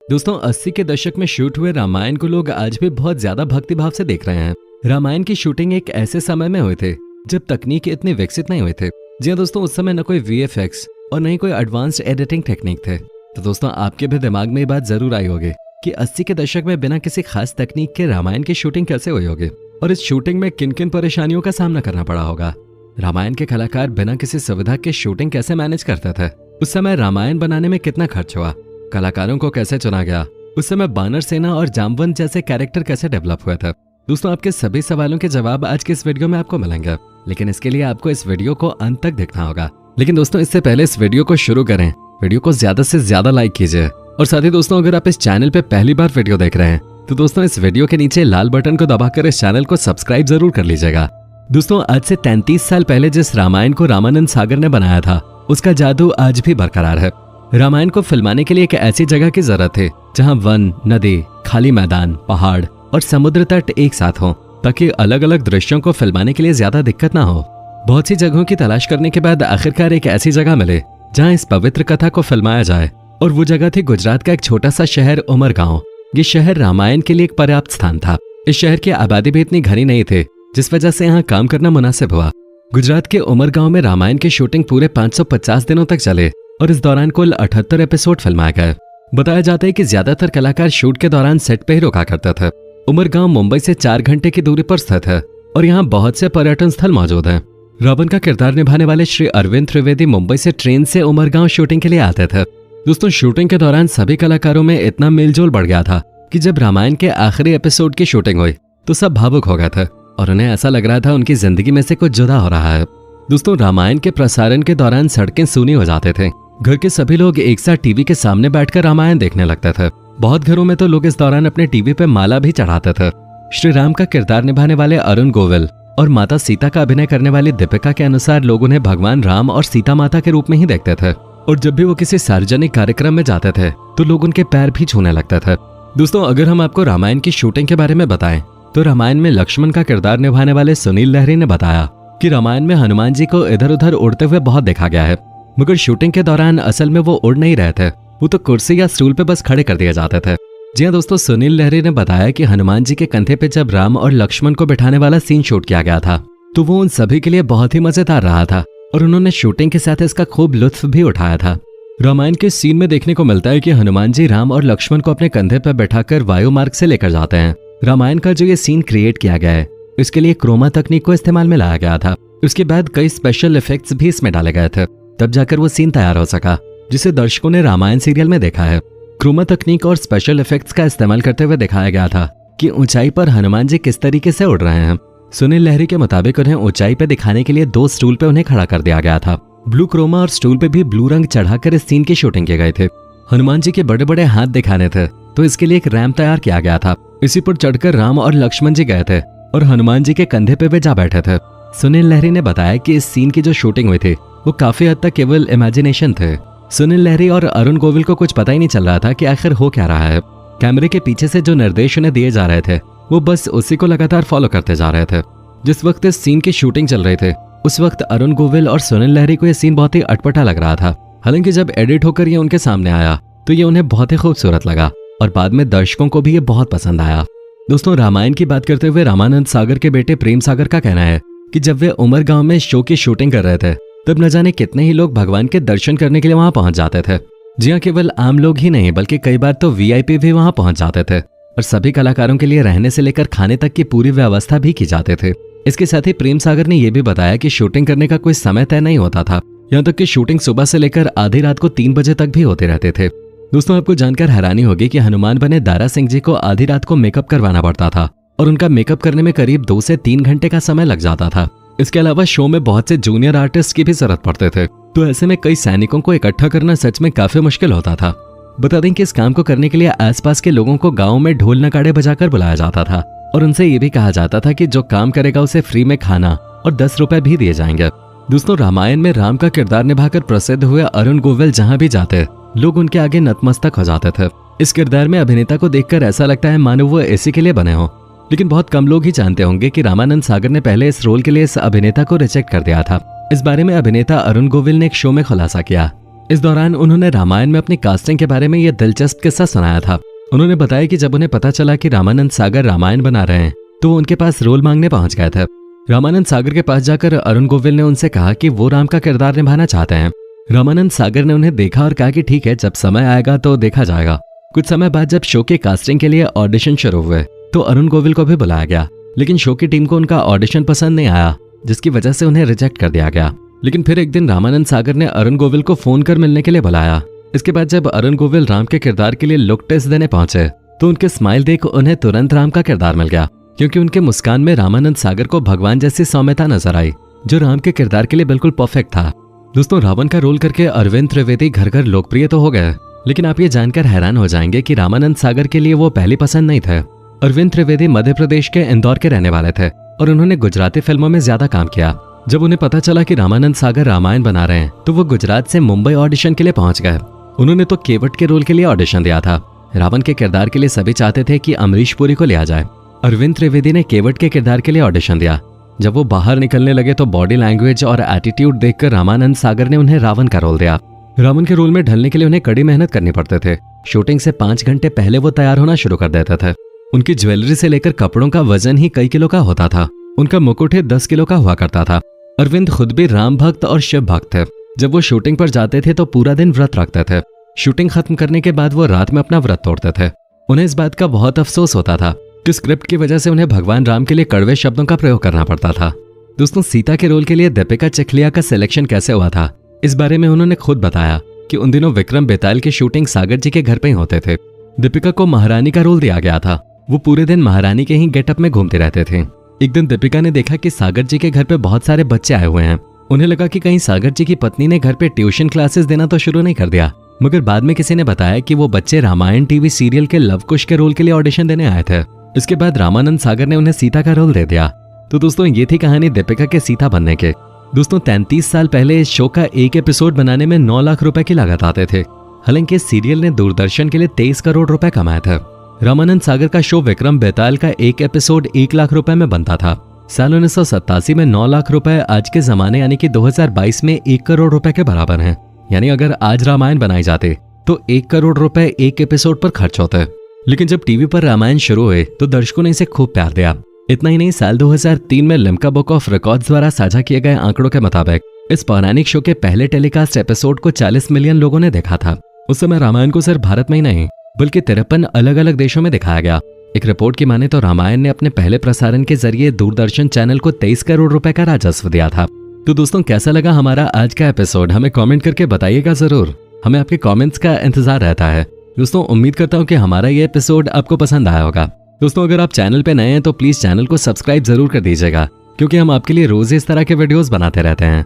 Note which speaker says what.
Speaker 1: दोस्तों 80 के दशक में शूट हुए रामायण को लोग आज भी बहुत ज्यादा भक्तिभाव से देख रहे हैं। रामायण की शूटिंग एक ऐसे समय में हुए थे जब तकनीक इतने विकसित नहीं हुए थे। जी हाँ दोस्तों, उस समय न कोई VFX और न ही कोई एडवांस्ड एडिटिंग टेक्निक थे। तो दोस्तों आपके भी दिमाग में ये बात जरूर आई होगी कि 80 के दशक में बिना किसी खास तकनीक के रामायण की शूटिंग कैसे हुई होगी और इस शूटिंग में किन किन परेशानियों का सामना करना पड़ा होगा। रामायण के कलाकार बिना किसी सुविधा के शूटिंग कैसे मैनेज करते थे, उस समय रामायण बनाने में कितना खर्च हुआ, कलाकारों को कैसे चुना गया, उस समय बानर सेना और जामवंत जैसे कैरेक्टर कैसे डेवलप हुए थे। दोस्तों आपके सभी सवालों के जवाब आज के इस वीडियो में आपको मिलेंगे, लेकिन इसके लिए आपको इस वीडियो को अंत तक देखना होगा। लेकिन दोस्तों इससे पहले इस वीडियो को शुरू करें, वीडियो को ज्यादा से ज्यादा लाइक कीजिए और साथ ही दोस्तों अगर आप इस चैनल पे पहली बार वीडियो देख रहे हैं तो दोस्तों इस वीडियो के नीचे लाल बटन को दबाकर इस चैनल को सब्सक्राइब जरूर कर लीजिएगा। दोस्तों आज से 33 साल पहले जिस रामायण को रामानंद सागर ने बनाया था उसका जादू आज भी बरकरार है। रामायण को फिल्माने के लिए एक ऐसी जगह की जरूरत थी जहां वन, नदी, खाली मैदान, पहाड़ और समुद्र तट एक साथ हों ताकि अलग अलग दृश्यों को फिल्माने के लिए ज्यादा दिक्कत ना हो। बहुत सी जगहों की तलाश करने के बाद आखिरकार एक ऐसी जगह मिले जहां इस पवित्र कथा को फिल्माया जाए और वो जगह थी गुजरात का एक छोटा सा शहर उमरगांव। ये शहर रामायण के लिए एक पर्याप्त स्थान था। इस शहर की आबादी भी इतनी घनी नहीं थी जिस वजह से यहाँ काम करना मुनासिब हुआ। गुजरात के उमरगांव में रामायण की शूटिंग पूरे 550 दिनों तक चले और इस दौरान कुल 78 एपिसोड फिल्माए गए। बताया जाता है कि ज्यादातर कलाकार शूट के दौरान सेट पे ही रुका करते थे। उमरगांव मुंबई से 4 घंटे की दूरी पर स्थित है और यहाँ बहुत से पर्यटन स्थल मौजूद हैं। रावण का किरदार निभाने वाले श्री अरविंद त्रिवेदी मुंबई से ट्रेन से उमरगांव शूटिंग के लिए आते थे। दोस्तों शूटिंग के दौरान सभी कलाकारों में इतना मेलजोल बढ़ गया था कि जब रामायण के आखिरी एपिसोड की शूटिंग हुई तो सब भावुक हो गए थे और उन्हें ऐसा लग रहा था उनकी जिंदगी में से कुछ जुदा हो रहा है। दोस्तों रामायण के प्रसारण के दौरान सड़कें सूनी हो जाते थे। घर के सभी लोग एक साथ टीवी के सामने बैठकर रामायण देखने लगते थे। बहुत घरों में तो लोग इस दौरान अपने टीवी पे माला भी चढ़ाते थे। श्री राम का किरदार निभाने वाले अरुण गोविल और माता सीता का अभिनय करने वाली दीपिका के अनुसार लोग उन्हें भगवान राम और सीता माता के रूप में ही देखते थे और जब भी वो किसी सार्वजनिक कार्यक्रम में जाते थे तो लोग उनके पैर भी छूने लगते थे। दोस्तों अगर हम आपको रामायण की शूटिंग के बारे में बताएं तो रामायण में लक्ष्मण का किरदार निभाने वाले सुनील लहरी ने बताया कि रामायण में हनुमान जी को इधर उधर उड़ते हुए बहुत देखा गया है, मगर शूटिंग के दौरान असल में वो उड़ नहीं रहे थे, वो तो कुर्सी या स्टूल पे बस खड़े कर दिए जाते थे। जी हाँ दोस्तों, सुनील लहरी ने बताया कि हनुमान जी के कंधे पे जब राम और लक्ष्मण को बिठाने वाला सीन शूट किया गया था तो वो उन सभी के लिए बहुत ही मजेदार रहा था और उन्होंने शूटिंग के साथ इसका खूब लुत्फ भी उठाया था। रामायण के सीन में देखने को मिलता है कि हनुमान जी राम और लक्ष्मण को अपने कंधे पर बैठाकर वायु मार्ग से लेकर जाते हैं। रामायण का जो ये सीन क्रिएट किया गया है इसके लिए क्रोमा तकनीक को इस्तेमाल में लाया गया था। उसके बाद कई स्पेशल इफेक्ट्स भी इसमें डाले गए थे, तब जाकर वो सीन तैयार हो सका जिसे दर्शकों ने रामायण सीरियल में देखा है। क्रोमा तकनीक और स्पेशल इफेक्ट्स का इस्तेमाल करते हुए दिखाया गया था कि ऊंचाई पर हनुमान जी किस तरीके से उड़ रहे हैं। सुनील लहरी के मुताबिक उन्हें ऊंचाई पे दिखाने के लिए 2 स्टूल पे उन्हें खड़ा कर दिया गया था। ब्लू क्रोमा और स्टूल पे भी ब्लू रंग चढ़ाकर इस सीन की शूटिंग किए गए थे। हनुमान जी के बड़े बड़े हाथ दिखाने थे तो इसके लिए एक रैंप तैयार किया गया था। इसी पर चढ़कर राम और लक्ष्मण जी गए थे और हनुमान जी के कंधे पे वे जा बैठे थे। सुनील लहरी ने बताया कि इस सीन की जो शूटिंग हुई थी वो काफी हद तक केवल इमेजिनेशन थे। सुनील लहरी और अरुण गोविल को कुछ पता ही नहीं चल रहा था कि आखिर हो क्या रहा है। कैमरे के पीछे से जो निर्देश उन्हें दिए जा रहे थे वो बस उसी को लगातार फॉलो करते जा रहे थे। जिस वक्त इस सीन की शूटिंग चल रही थी उस वक्त अरुण गोविल और सुनील लहरी को यह सीन बहुत ही अटपटा लग रहा था। हालांकि जब एडिट होकर ये उनके सामने आया तो ये उन्हें बहुत ही खूबसूरत लगा और बाद में दर्शकों को भी ये बहुत पसंद आया। दोस्तों रामायण की बात करते हुए रामानंद सागर के बेटे प्रेम सागर का कहना है कि जब वे उमरगांव में शो की शूटिंग कर रहे थे तब न जाने कितने ही लोग भगवान के दर्शन करने के लिए वहां पहुंच जाते थे। जी हाँ, केवल आम लोग ही नहीं बल्कि कई बार तो VIP भी वहां पहुंच जाते थे और सभी कलाकारों के लिए रहने से लेकर खाने तक की पूरी व्यवस्था भी की जाते थे। इसके साथ ही प्रेम सागर ने यह भी बताया कि शूटिंग करने का कोई समय तय नहीं होता था, यहाँ तक कि शूटिंग सुबह से लेकर आधी रात को 3 बजे तक भी होते रहते थे। दोस्तों आपको जानकर हैरानी होगी कि हनुमान बने दारा सिंह जी को आधी रात को मेकअप करवाना पड़ता था और उनका मेकअप करने में करीब 2 से 3 घंटे का समय लग जाता था। इसके अलावा शो में बहुत से जूनियर आर्टिस्ट की भी जरूरत पड़ते थे, तो ऐसे में कई सैनिकों को इकट्ठा करना सच में काफी मुश्किल होता था। बता दें कि इस काम को करने के लिए आसपास के लोगों को गाँव में ढोल नगाड़े बजाकर बुलाया जाता था और उनसे ये भी कहा जाता था कि जो काम करेगा उसे फ्री में खाना और 10 रुपए भी दिए जाएंगे। दोस्तों रामायण में राम का किरदार निभाकर प्रसिद्ध हुए अरुण गोविल जहां भी जाते लोग उनके आगे नतमस्तक हो जाते थे। इस किरदार में अभिनेता को देखकर ऐसा लगता है मानो वो इसी के लिए बने हों। लेकिन बहुत कम लोग ही जानते होंगे कि रामानंद सागर ने पहले इस रोल के लिए इस अभिनेता को रिजेक्ट कर दिया था। इस बारे में अभिनेता अरुण गोविल ने एक शो में खुलासा किया इस दौरान उन्होंने रामायण में अपनी कास्टिंग के बारे में यह दिलचस्प किस्सा सुनाया था। उन्होंने बताया कि जब उन्हें पता चला कि रामानंद सागर रामायण बना रहे हैं तो वो उनके पास रोल मांगने पहुंच गए थे। रामानंद सागर के पास जाकर अरुण गोविल ने उनसे कहा कि वो राम का किरदार निभाना चाहते हैं। रामानंद सागर ने उन्हें देखा और कहा कि ठीक है, जब समय आएगा तो देखा जाएगा। कुछ समय बाद जब शो के कास्टिंग के लिए ऑडिशन शुरू हुए तो अरुण गोविल को भी बुलाया गया, लेकिन शो की टीम को उनका ऑडिशन पसंद नहीं आया, जिसकी वजह से उन्हें रिजेक्ट कर दिया गया। लेकिन फिर एक दिन रामानंद सागर ने अरुण गोविल को फोन कर मिलने के लिए बुलाया। इसके बाद जब अरुण गोविल राम के किरदार के लिए लुक टेस्ट देने पहुंचे तो उनके स्माइल देख उन्हें तुरंत राम का किरदार मिल गया, क्योंकि उनके मुस्कान में रामानंद सागर को भगवान जैसी सौम्यता नजर आई, जो राम के किरदार के लिए बिल्कुल परफेक्ट था। दोस्तों, रावण का रोल करके अरविंद त्रिवेदी घर घर लोकप्रिय तो हो गए, लेकिन आप ये जानकर हैरान हो जाएंगे कि रामानंद सागर के लिए वो पहली पसंद नहीं थे। अरविंद त्रिवेदी मध्य प्रदेश के इंदौर के रहने वाले थे और उन्होंने गुजराती फिल्मों में ज्यादा काम किया। जब उन्हें पता चला कि रामानंद सागर रामायण बना रहे हैं तो वो गुजरात से मुंबई ऑडिशन के लिए पहुंच गए। उन्होंने तो केवट के रोल के लिए ऑडिशन दिया था। रावण के किरदार के लिए सभी चाहते थे कि अमरीश पुरी को लिया जाए। अरविंद त्रिवेदी ने केवट के किरदार के लिए ऑडिशन दिया। जब वो बाहर निकलने लगे तो बॉडी लैंग्वेज और एटीट्यूड देखकर रामानंद सागर ने उन्हें रावण का रोल दिया। रावण के रोल में ढलने के लिए उन्हें कड़ी मेहनत करनी पड़ते थे। शूटिंग से 5 घंटे पहले वो तैयार होना शुरू कर देते थे। उनकी ज्वेलरी से लेकर कपड़ों का वजन ही कई किलो का होता था। उनका मुकुट ही 10 किलो का हुआ करता था। अरविंद खुद भी राम भक्त और शिव भक्त थे। जब वो शूटिंग पर जाते थे तो पूरा दिन व्रत रखते थे। शूटिंग खत्म करने के बाद वो रात में अपना व्रत तोड़ते थे। उन्हें इस बात का बहुत अफसोस होता था कि स्क्रिप्ट की वजह से उन्हें भगवान राम के लिए कड़वे शब्दों का प्रयोग करना पड़ता था। दोस्तों, सीता के रोल के लिए दीपिका चिखलिया का सिलेक्शन कैसे हुआ था, इस बारे में उन्होंने खुद बताया कि उन दिनों विक्रम बेताल की शूटिंग सागर जी के घर पे ही होते थे। दीपिका को महारानी का रोल दिया गया था। वो पूरे दिन महारानी के ही गेटअप में घूमते रहते थे। एक दिन दीपिका ने देखा कि सागर जी के घर पे बहुत सारे बच्चे आए हुए हैं। उन्हें लगा कि कहीं सागर जी की पत्नी ने घर पे ट्यूशन क्लासेस देना तो शुरू नहीं कर दिया, मगर बाद में किसी ने बताया कि वो बच्चे रामायण टीवी सीरियल के लव कुश के रोल के लिए ऑडिशन देने आए थे। इसके बाद रामानंद सागर ने उन्हें सीता का रोल दे दिया। तो दोस्तों, ये थी कहानी दीपिका के सीता बनने के। दोस्तों, 33 साल पहले इस शो का एक एपिसोड बनाने में 9 लाख रुपए की लागत आते थे। हालांकि इस सीरियल ने दूरदर्शन के लिए 23 करोड़ रुपए कमाए थे। रामानंद सागर का शो विक्रम बेताल का एक एपिसोड 1 लाख रुपए में बनता था। साल 1987 में 9 लाख रुपए आज के जमाने यानी कि 2022 में 1 करोड़ रुपए के बराबर हैं। यानी अगर आज रामायण बनाए जाते तो 1 करोड़ रुपए एक एपिसोड पर खर्च होते। लेकिन जब टीवी पर रामायण शुरू हुए तो दर्शकों ने इसे खूब प्यार दिया। इतना ही नहीं, साल 2003 में लिम्का बुक ऑफ रिकॉर्ड्स द्वारा साझा किए गए आंकड़ों के मुताबिक इस पौराणिक शो के पहले टेलीकास्ट एपिसोड को 40 मिलियन लोगों ने देखा था। उस समय रामायण को सिर्फ भारत में ही नहीं बल्कि 53 अलग अलग देशों में दिखाया गया। एक रिपोर्ट की माने तो रामायण ने अपने पहले प्रसारण के जरिए दूरदर्शन चैनल को 23 करोड़ रुपए का राजस्व दिया था। तो दोस्तों, कैसा लगा हमारा आज का एपिसोड, हमें कमेंट करके बताइएगा जरूर। हमें आपके कमेंट्स का इंतजार रहता है। दोस्तों, उम्मीद करता हूँ कि हमारा ये एपिसोड आपको पसंद आया होगा। दोस्तों, अगर आप चैनल पे नए हैं तो प्लीज चैनल को सब्सक्राइब जरूर कर दीजिएगा, क्योंकि हम आपके लिए रोज इस तरह के वीडियोस बनाते रहते हैं।